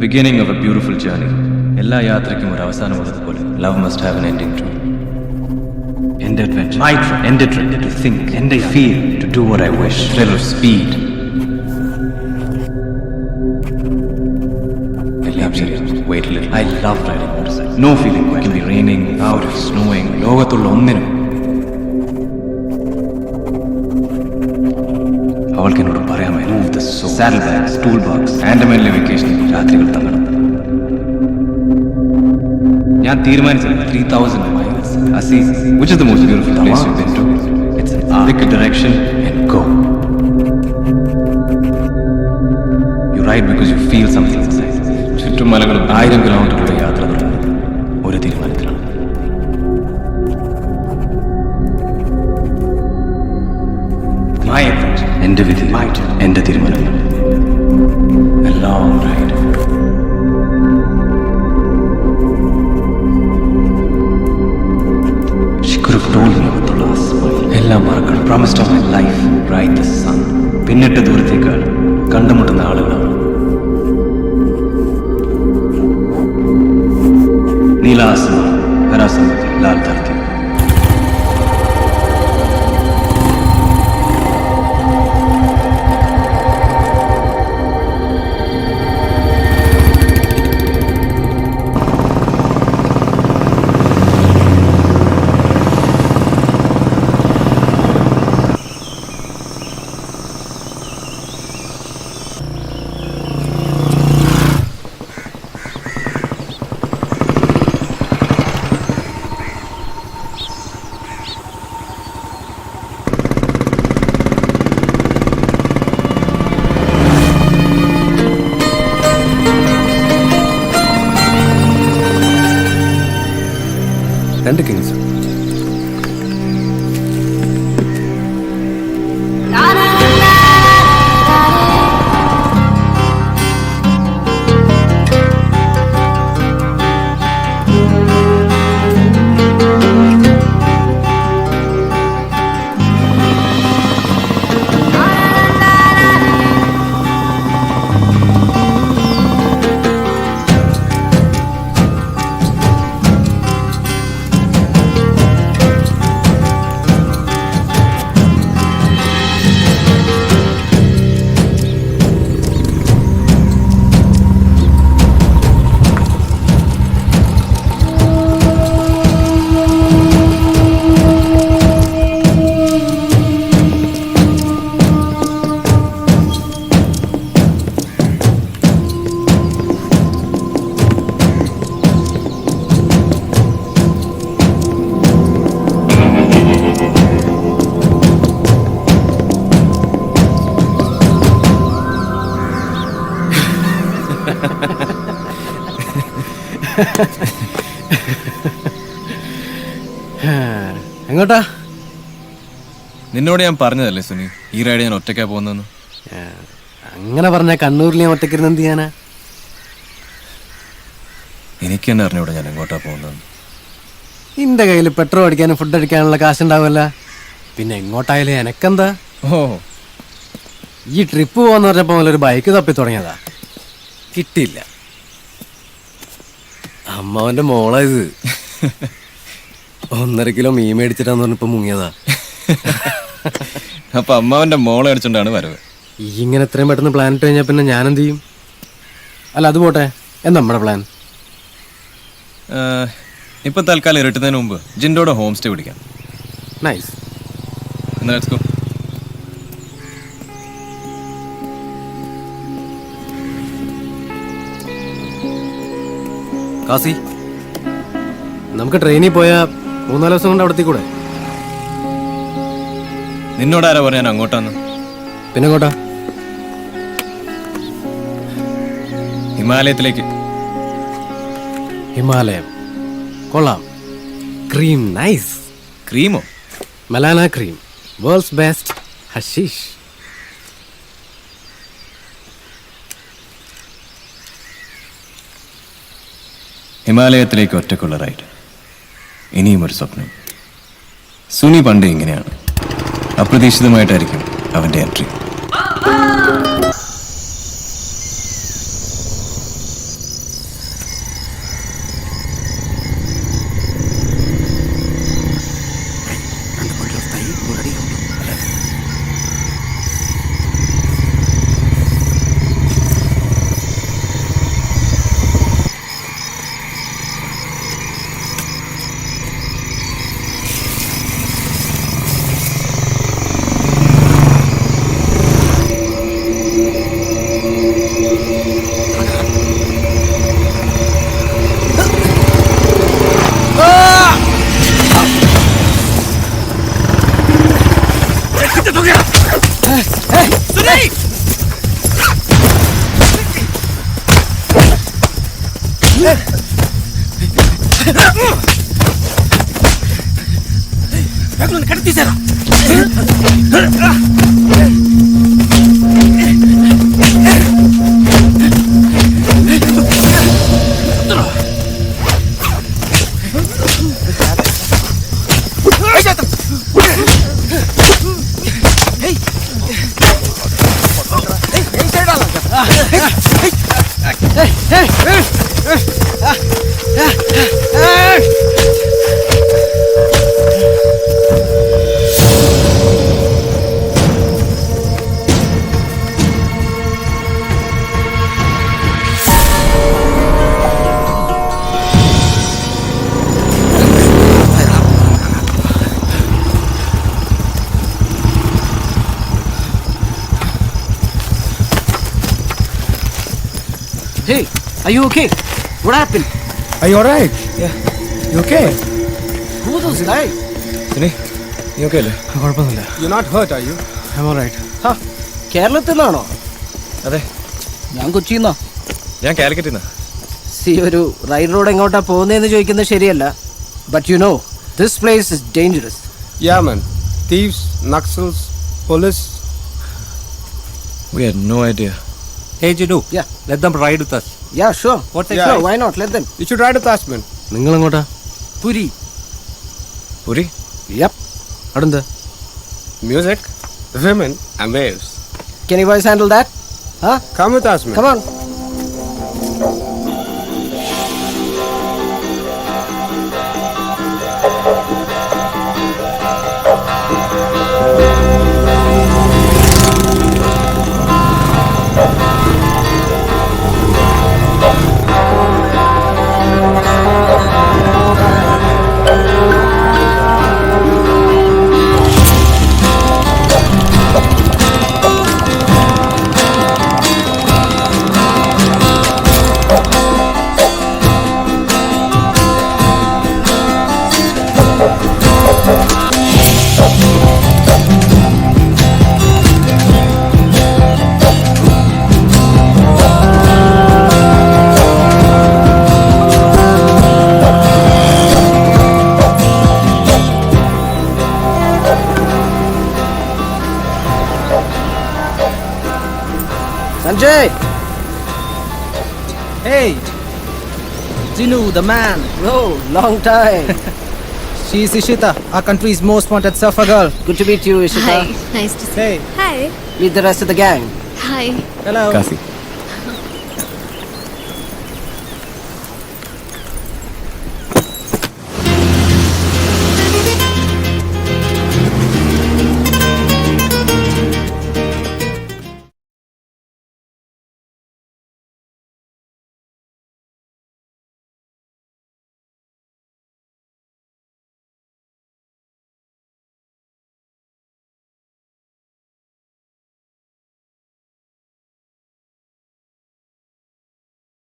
beginning of a beautiful journey. എല്ലാ യാത്രയ്ക്കും ഒരു അവസാനമുള്ളതുപോലെ love must have an ending too. End adventure, my trip, end trip, to think, end I feel, to do what I wish, thrill of speed. Wait a little. I love riding motorcycles. No feeling it can be raining, out, snowing, ലോകത്തുള്ള ഒന്നിനും അവൾക്ക് എന്നോട് പറയാമായിരുന്നു. Move the soul. Saddle bags, toolbox, ആൻഡമാനിലെ vacation രാത്രികൾ തങ്ങണം. ഞാൻ തീരുമാനിച്ചത് 3000 miles. Assis, which is the most beautiful place you've been to? It's pick a direction and go. You ride because you feel something inside. ചുറ്റുമലകളും 1000 കിലോമീറ്ററുകളുടെ യാത്ര തുടങ്ങുന്നത് ഒരു തീരുമാനത്തിലാണ്. My adventure, എന്റെ വിധി, എന്റെ തീരുമാനങ്ങൾ. A long ride. She could have told me about the last smile. എല്ലാം മറക്കണം. Promised of my life, ride the sun. പിന്നിട്ട ദൂരത്തേക്കാൾ കണ്ടുമുട്ടുന്ന ആളുകളാണ്. नीला आसमान, हरा समुद्र, लाल धरती. രണ്ട് കിങ്സ്. എങ്ങോട്ടാ? നിന്നോട് ഞാൻ പറഞ്ഞതല്ലേ സുനി, ഈ റൈഡ് ഞാൻ ഒറ്റയ്ക്കാ പോകുന്നെന്ന്. അങ്ങനെ പറഞ്ഞ കണ്ണൂരിൽ ഞാൻ ഒറ്റയ്ക്കിരുന്ന് എന്ത് ചെയ്യാനാ? എനിക്ക് തന്നെ അറിഞ്ഞൂടെ ഞാൻ എങ്ങോട്ടാ പോകുന്നത്. നിന്റെ കയ്യിൽ പെട്രോൾ അടിക്കാനും ഫുഡ് അടിക്കാനുള്ള കാശുണ്ടാവല്ല, പിന്നെ എങ്ങോട്ടായാലും എനക്കെന്താ? ഓ, ഈ ട്രിപ്പ് പോകാന്ന് പറഞ്ഞപ്പോ ഒരു ബൈക്ക് തപ്പി തുടങ്ങിയതാ, കിട്ടിയില്ല. അമ്മാവന്റെ മോളാ ഇത്. 1.5 കിലോ മീൻ മേടിച്ചിട്ടാന്ന് പറഞ്ഞപ്പോ മുങ്ങിയതാ. അപ്പൊ അമ്മാവന്റെ മോളെ അടിച്ചോണ്ടാണ് വരവ്. ഈ ഇങ്ങനെ എത്രയും പെട്ടെന്ന് പ്ലാൻ ഇട്ട് കഴിഞ്ഞാൽ പിന്നെ ഞാൻ എന്ത് ചെയ്യും? അല്ല അത് പോട്ടെ, എന്താ നമ്മുടെ പ്ലാൻ? ഇപ്പൊ തൽക്കാലം ഇരുട്ടുന്നതിന് മുമ്പ് ജിൻഡോടെ ഹോം സ്റ്റേ പിടിക്കാം. നൈസ്. എന്നാ ലെറ്റ്സ് ഗോ. കാസി, നമുക്ക് ട്രെയിനിൽ പോയാ 3-4 ദിവസം കൊണ്ട് അവിടത്തേക്ക് കൂടെ? നിന്നോടാരാ പറയാൻ അങ്ങോട്ടാന്ന്? പിന്നെ എങ്ങോട്ടാ? ഹിമാലയത്തിലേക്ക്. ഹിമാലയം കൊള്ളാം. Cream nice. ക്രീമോ? Malana cream, world's best hashish. ഹിമാലയത്തിലേക്ക് ഒറ്റക്കുള്ള റൈഡ്, ഇനിയും ഒരു സ്വപ്നം. സുനി പണ്ട് ഇങ്ങനെയാണ്, അപ്രതീക്ഷിതമായിട്ടായിരിക്കും അവൻ്റെ എൻട്രി. కడతీసారా? Hey, are you okay? What happened? Are you alright? Yeah. You okay? Who are those guys? Sini നീ ഓക്കെ അല്ലേ? കുഴപ്പമൊന്നുമില്ല. You're not hurt, are you? I'm alright. Huh? കേരളത്തിൽ നിന്നാണോ? അതെ, ഞാൻ കൊച്ചിയിൽ നിന്നാ. ഞാൻ കാലിക്കറ്റിൽ നിന്നാ. സി ഒരു റൈഡ് റോഡ് എങ്ങോട്ടാ പോകുന്നതെന്ന് ചോദിക്കുന്നത് ശരിയല്ല. But you know this place is dangerous. Yeah, man. Thieves, Naxals, police. We had no idea. Hey, Jidu. Yeah. Let them ride with us. Yeah, sure. What's the Yeah. Sure, why not? Let them. You should ride with us, man. നിങ്ങൾ എങ്ങോട്ടാ? Puri. Puri? Yep. അവിടെന്താ? Music, women, and waves. Can you guys handle that? Huh? Come with us, man. Come on. Sanjay! Hey, Jinu, the man. Oh, long time. She is Ishita, our country's most wanted surfer girl. Good to meet you, Ishita. Hi, nice to see Hey, you. Hi. Meet the rest of the gang. Hi. hello. Kasi.